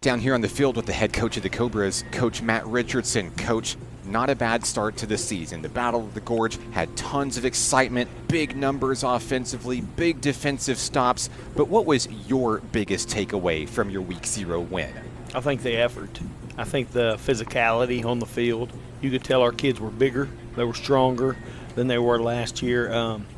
Down here on the field with the head coach of the Cobras, Coach Matt Richardson. Coach, not a bad start to the season. The Battle of the Gorge had tons of excitement, big numbers offensively, big defensive stops. But what was your biggest takeaway from your Week 0 win? I think the effort. I think the physicality on the field. You could tell our kids were bigger, they were stronger than they were last year.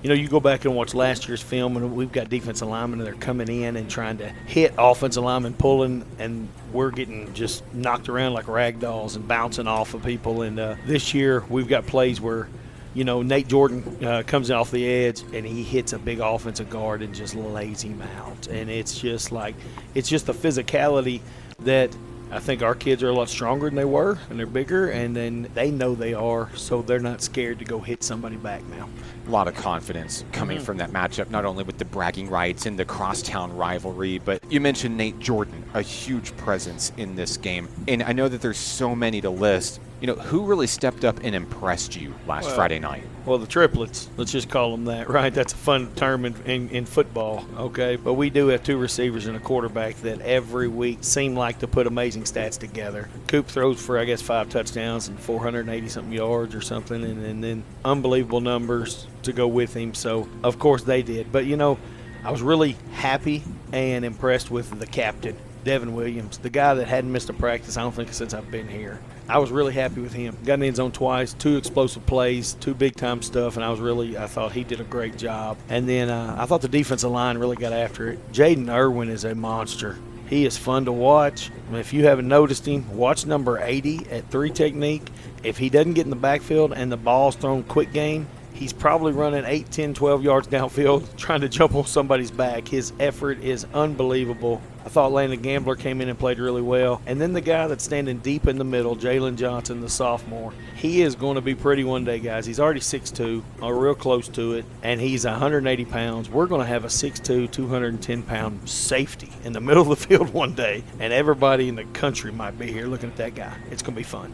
You go back and watch last year's film, and we've got defensive linemen and they're coming in and trying to hit offensive linemen, pulling, and we're getting just knocked around like rag dolls and bouncing off of people. And this year we've got plays where, Nate Jordan comes in off the edge and he hits a big offensive guard and just lays him out. And it's just the physicality that I think our kids are a lot stronger than they were, and they're bigger, and then they know they are, so they're not scared to go hit somebody back now. A lot of confidence coming from that matchup, not only with the bragging rights and the crosstown rivalry, but you mentioned Nate Jordan, a huge presence in this game. And I know that there's so many to list. Who really stepped up and impressed you last Friday night? Well, the triplets, let's just call them that, right? That's a fun term in football, okay? But we do have two receivers and a quarterback that every week seem like to put amazing stats together. Coop throws for, 5 touchdowns and 480-something yards or something, and then unbelievable numbers to go with him. So, of course, they did. But, I was really happy and impressed with the captain, Devin Williams, the guy that hadn't missed a practice, I don't think, since I've been here. I was really happy with him. Got in the end zone twice, 2 explosive plays, 2 big-time stuff, and I thought he did a great job. And then I thought the defensive line really got after it. Jaden Irwin is a monster. He is fun to watch. If you haven't noticed him, watch number 80 at 3 technique. If he doesn't get in the backfield and the ball's thrown quick game, he's probably running 8, 10, 12 yards downfield trying to jump on somebody's back. His effort is unbelievable. I thought Landon Gambler came in and played really well. And then the guy that's standing deep in the middle, Jalen Johnson, the sophomore, he is going to be pretty one day, guys. He's already 6'2", or real close to it, and he's 180 pounds. We're going to have a 6'2", 210-pound safety in the middle of the field one day, and everybody in the country might be here looking at that guy. It's going to be fun.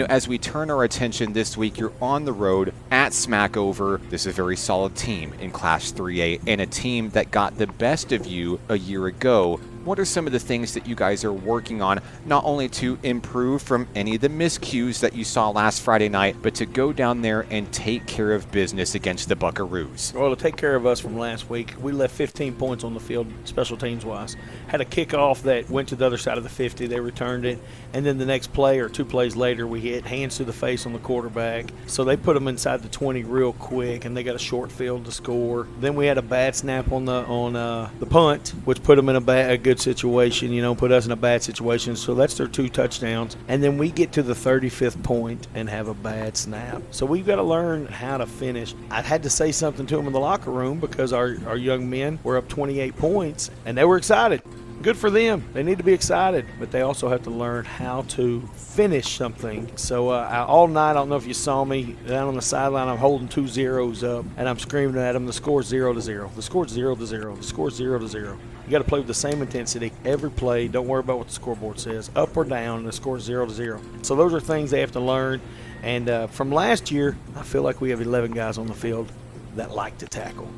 As we turn our attention this week, you're on the road at Smackover. This is a very solid team in Class 3A and a team that got the best of you a year ago. What are some of the things that you guys are working on, not only to improve from any of the miscues that you saw last Friday night, but to go down there and take care of business against the Buckaroos? Well, to take care of us from last week, we left 15 points on the field, special teams-wise. Had a kickoff that went to the other side of the 50. They returned it. And then the next play or 2 plays later, we hit hands to the face on the quarterback. So they put them inside the 20 real quick, and they got a short field to score. Then we had a bad snap on the punt, which put them in a good situation, put us in a bad situation. So that's their 2 touchdowns. And then we get to the 35th point and have a bad snap. So we've got to learn how to finish. I had to say something to them in the locker room because our young men were up 28 points, and they were excited. Good for them. They need to be excited, but they also have to learn how to finish something. So all night, I don't know if you saw me, down on the sideline, I'm holding 2 zeros up, and I'm screaming at them, the score's 0-0. The score's 0-0. The score's 0-0. You got to play with the same intensity every play. Don't worry about what the scoreboard says, up or down, and the score's 0-0. So those are things they have to learn. And from last year, I feel like we have 11 guys on the field that like to tackle.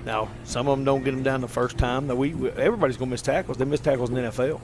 Now, some of them don't get them down the first time. Everybody's going to miss tackles. They miss tackles in the NFL.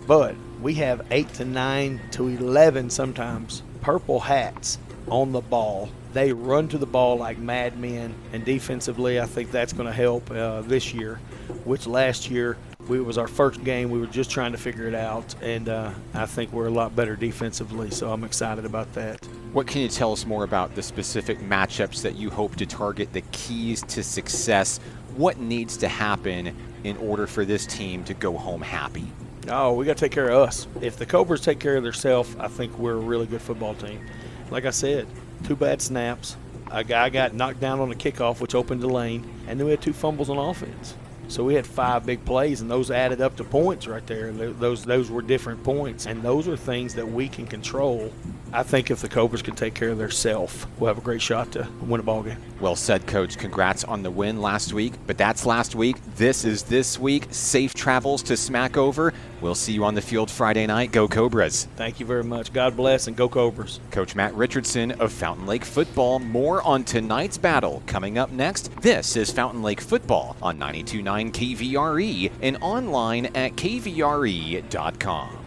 But we have 8 to 9 to 11 sometimes purple hats on the ball. They run to the ball like madmen, and defensively I think that's going to help this year, which last year it was our first game. We were just trying to figure it out, and I think we're a lot better defensively, so I'm excited about that. What can you tell us more about the specific matchups that you hope to target, the keys to success? What needs to happen in order for this team to go home happy? Oh, we got to take care of us. If the Cobras take care of themselves, I think we're a really good football team. Like I said, 2 bad snaps. A guy got knocked down on a kickoff, which opened the lane, and then we had 2 fumbles on offense. So we had 5 big plays, and those added up to points right there. Those were different points, and those are things that we can control I think if the Cobras can take care of themselves, we'll have a great shot to win a ball game. Well said, Coach. Congrats on the win last week, but that's last week. This is this week. Safe travels to Smackover. We'll see you on the field Friday night. Go Cobras. Thank you very much. God bless and go Cobras. Coach Matt Richardson of Fountain Lake Football. More on tonight's battle coming up next. This is Fountain Lake Football on 92.9 KVRE and online at kvre.com.